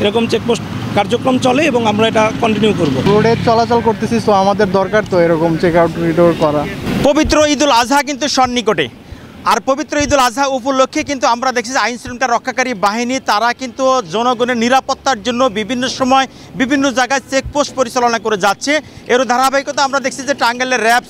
এরকম চেকপোস্ট কার্যক্রম চলে এবং আমরা এটা কন্টিনিউ করব। রোডে চলাচল করতেছি, তো আমাদের দরকার তো এরকম চেক আউট করা। পবিত্র ঈদুল আজহা কিন্তু সন্নিকটে, আর পবিত্র ঈদুল আজহা উপলক্ষে কিন্তু আমরা দেখছি যে আইন শৃঙ্খলা রক্ষাকারী বাহিনী তারা কিন্তু জনগণের নিরাপত্তার জন্য বিভিন্ন সময় বিভিন্ন জায়গায় চেকপোস্ট পরিচালনা করে যাচ্ছে। এর ধারাবাহিকতা আমরা দেখছি যে টাঙ্গাইলের র্যাব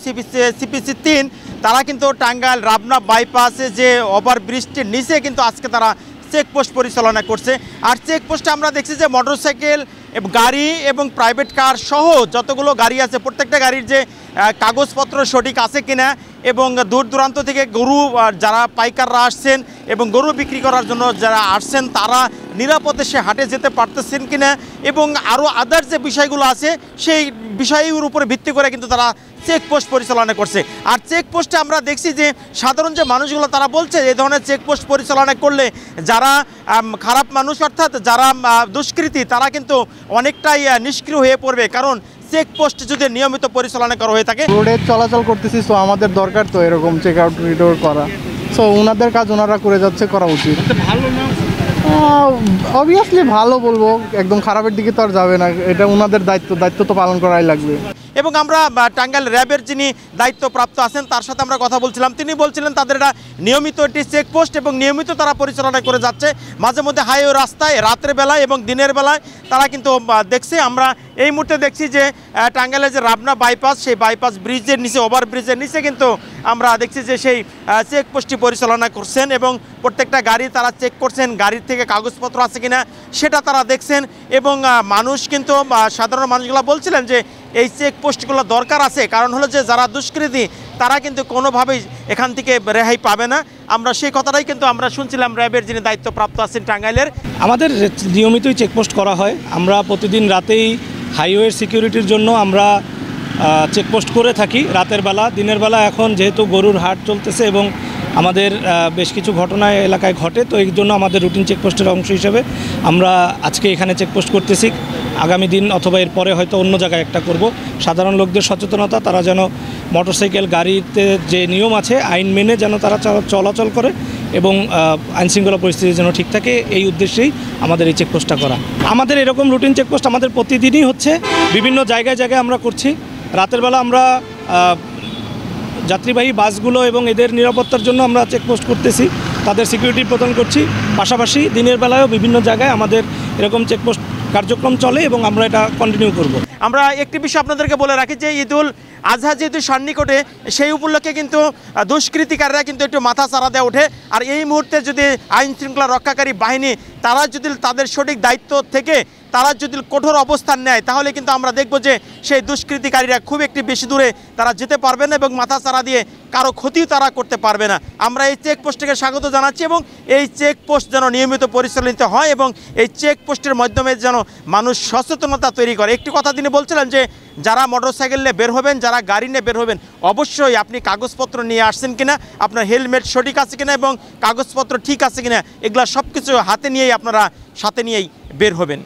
সিপিসি 3 তারা কিন্তু টাঙ্গাইল রাবনা বাইপাসে যে ওভারব্রিজটির নিচে কিন্তু আজকে তারা চেকপোস্ট পরিচালনা করছে। আর চেকপোস্টে আমরা দেখছি যে মোটরসাইকেল গাড়ি এবং প্রাইভেট কার সহ যতগুলো গাড়ি আছে প্রত্যেকটা গাড়ির যে কাগজপত্র সঠিক আছে কিনা এবং দূর দূরান্ত থেকে গরু যারা পাইকাররা আসছেন এবং গরু বিক্রি করার জন্য যারা আসছেন তারা নিরাপদে সে হাটে যেতে পারতেছেন কিনা এবং আরও আদার্স যে বিষয়গুলো আছে সেই বিষয়ের উপরে ভিত্তি করে কিন্তু তারা চেকপোস্ট পরিচালনা করছে। আর চেকপোস্টে আমরা দেখছি যে সাধারণ যে মানুষগুলো তারা বলছে এই ধরনের চেকপোস্ট পরিচালনা করলে যারা খারাপ মানুষ অর্থাৎ যারা দুষ্কৃতী তারা কিন্তু অনেকটাই নিষ্ক্রিয় হয়ে পড়বে, কারণ চেকপোস্ট যদি নিয়মিত পরিচালনা করা হয়ে থাকে। রোডে চলাচল করতেছি, তো আমাদের দরকার তো এরকম চেক আউট করা। সো ওনাদের কাজ ওনারা করে যাচ্ছে, করা উচিত। ভালো না, অবভিয়াসলি ভালো বলবো, একদম খারাপের দিকে তো আর যাবে না। এটা ওনাদের দায়িত্ব তো পালন করাই লাগবে। এবং আমরা টাঙ্গাইল র্যাবের যিনি দায়িত্বপ্রাপ্ত আছেন তার সাথে আমরা কথা বলছিলাম, তিনি বলছিলেন তাদের এটা নিয়মিত একটি চেকপোস্ট এবং নিয়মিত তারা পরিচালনা করে যাচ্ছে। মাঝে মধ্যে হাইওয়ে রাস্তায় রাতের বেলায় এবং দিনের বেলায় তারা কিন্তু দেখছে। আমরা এই মুহূর্তে দেখছি যে টাঙ্গাইলের যে রাবনা বাইপাস সেই বাইপাস ব্রিজের নিচে ওভারব্রিজের নিচে কিন্তু আমরা দেখছি যে সেই চেকপোস্টটি পরিচালনা করছেন এবং প্রত্যেকটা গাড়ি তারা চেক করছেন, গাড়ির থেকে কাগজপত্র আছে কিনা সেটা তারা দেখছেন। এবং মানুষ কিন্তু সাধারণ মানুষগুলো বলছিলেন যে এই চেকপোস্টগুলো দরকার আছে, কারণ হলো যে যারা দুষ্কৃতী তারা কিন্তু কোনোভাবেই এখান থেকে রেহাই পাবে না। আমরা সেই কথাটাই কিন্তু আমরা শুনছিলাম র্যাবের যিনি দায়িত্বপ্রাপ্ত আছেন টাঙ্গাইলের। আমাদের নিয়মিতই চেকপোস্ট করা হয়। আমরা প্রতিদিন রাতেই হাইওয়ের সিকিউরিটির জন্য আমরা চেকপোস্ট করে থাকি রাতের বেলা। দিনের বেলা এখন যেহেতু গরুর হাট চলতেছে এবং আমাদের বেশ কিছু ঘটনা এলাকায় ঘটে, তো এই জন্য আমাদের রুটিন চেকপোস্টের অংশ হিসেবে আমরা আজকে এখানে চেকপোস্ট করতেছি। আগামী দিন অথবা এরপরে হয়তো অন্য জায়গায় একটা করব। সাধারণ লোকদের সচেতনতা, তারা যেন মোটরসাইকেল গাড়িতে যে নিয়ম আছে আইন মেনে যেন তারা চলাচল করে এবং আইনশৃঙ্খলা পরিস্থিতি যেন ঠিক থাকে, এই উদ্দেশ্যেই আমাদের এই চেকপোস্টটা করা। আমাদের এরকম রুটিন চেকপোস্ট আমাদের প্রতিদিনই হচ্ছে, বিভিন্ন জায়গায় জায়গায় আমরা করছি। রাতের বেলা আমরা যাত্রীবাহী বাসগুলো এবং এদের নিরাপত্তার জন্য আমরা চেকপোস্ট করতেছি, তাদের সিকিউরিটি প্রদান করছি। পাশাপাশি দিনের বেলায়ও বিভিন্ন জায়গায় আমাদের এরকম চেকপোস্ট কার্যক্রম চলে এবং আমরা এটা কন্টিনিউ করব। আমরা একটি বিষয় আপনাদেরকে বলে রাখি যে ঈদুল আজহা যেহেতু সন্নিকটে, সেই উপলক্ষে কিন্তু দুষ্কৃতিকারীরা কিন্তু একটু মাথা চারা দিয়ে ওঠে। আর এই মুহূর্তে যদি আইন শৃঙ্খলা রক্ষাকারী বাহিনী তারা যদি তাদের সঠিক দায়িত্ব থেকে তারা যদি কঠোর অবস্থান নেয় তাহলে কিন্তু আমরা দেখব যে সেই দুষ্কৃতিকারীরা খুব একটি বেশি দূরে তারা যেতে পারবে না এবং মাথা চারা দিয়ে কারো ক্ষতিও তারা করতে পারবে না। আমরা এই চেকপোস্টকে স্বাগত জানাচ্ছি এবং এই চেকপোস্ট যেন নিয়মিত পরিচালিত হয় এবং এই চেকপোস্টের মাধ্যমে যেন মানুষ সচেতনতা তৈরি করে। একটি কথা তিনি বলছিলেন যে যারা মোটরসাইকেল নিয়ে বের হবেন, যারা গাড়ি নিয়ে বের হবেন, অবশ্যই আপনি কাগজপত্র নিয়ে আসছেন কিনা, আপনার হেলমেট সঠিক আছে কিনা এবং কাগজপত্র ঠিক আছে কিনা, এগুলা সব কিছু হাতে নিয়েই আপনারা সাথে নিয়েই বের হবেন।